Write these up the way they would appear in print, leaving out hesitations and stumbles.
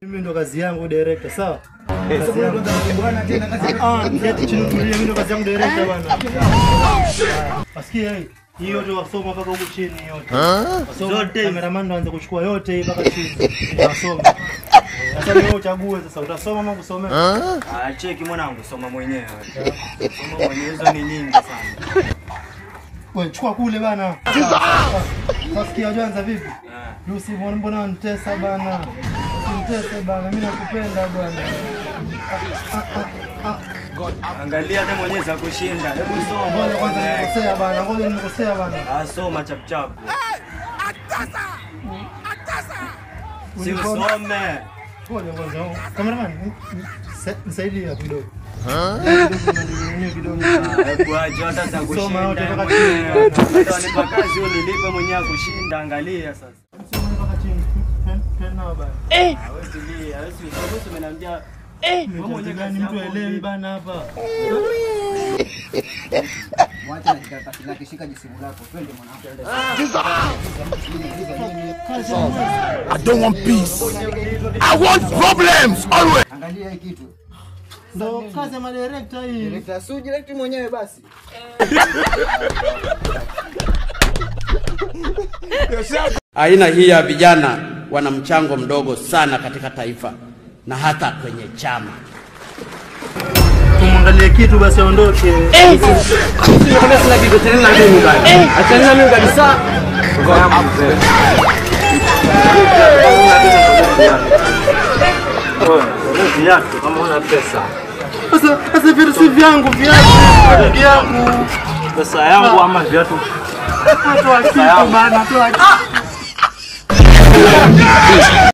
Mimi ndo kazi yangu director, sawa? Kazi yangu bwana tena kazi. Ngeti chini tulie, mimi ndo kazi yangu director bwana. Asikia hii. Hiyo yote wasoma mpaka huko chini yote. Zote cameraman ndo anza kuchukua yote hii mpaka chini. Wasoma. Sasa wewe uchague sasa utasoma ama kusomea? Cheki mwanangu, soma mwenyewe. Soma mwenyewe, hizo ni nyingi sana. Wewe chukua kule bana. Sasikia Jwanza vipi? Lucy mbona unitesa bana? Unitesa bana, mimi nakupenda bwana. Angalia hata mwenyewe za kushinda. Hebu soma. Ngoja kwanza nikosea bana, ngoja nikosea bana. Soma chap chap. Si usome. Ngoja kwanza. Cameraman, nisaidie hapo kidogo. Hebu aje hata za kushinda. Ndio nipa kazi ulilipa mwenyewe kushinda, angalia sasa. Soma mpaka chini. Tena bana. Wewe tulia, wewe si umeniambia wewe mwenyewe gani mtu aelewi bana hapa. Mwacha na karatasi lake, shika jisimu lako. Twende mwanangu. I don't want peace. I want problems always. Angalia hii kitu. Ndo kazi ya madirector hii. Director Suji director mwenyewe basi. Aina hii ya vijana wana mchango mdogo sana katika taifa na hata kwenye chama. Tumwangalie kitu basi aondoke. kama sina kitu tena na mimi bana. Achana mimi kabisa. Viatu kama una pesa. Sasa viatu vyangu, viatu vyangu. Pesa yangu ama viatu? Toa kitu bana, toa kitu.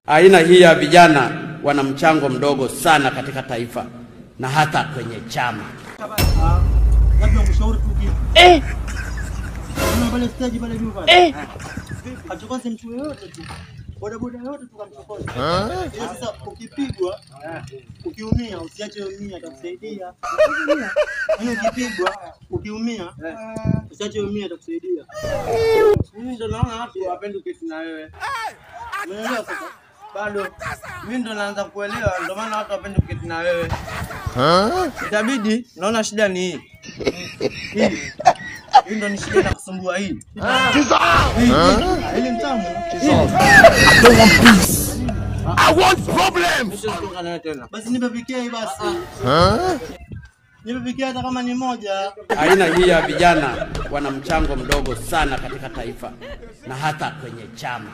Aina hii ya vijana wana mchango mdogo sana katika taifa na hata kwenye chama. Labda mshauri tu kitu. Kuna pale stage pale juu pale. Achokoze mtu yote tu. Boda boda yote tukamchokoza. Sasa ukipigwa, ukiumia usiache umia, atakusaidia. Yaani ukipigwa, ukiumia, usiache umia, atakusaidia. Mimi ndo naona watu hawapendi kesi na wewe. Umeelewa sasa? Bado mimi ndo naanza kuelewa, ndio maana watu hawapendi kuketi na wewe. Itabidi, naona shida ni hii. Hii ndo ni shida na kusumbua hii. Ile mtamu. I don't want peace. I want problems. Sio na tena. Basi nipe PK basi. Nipe PK hata kama ni moja. Aina hii ya vijana wana mchango mdogo sana katika taifa na hata kwenye chama.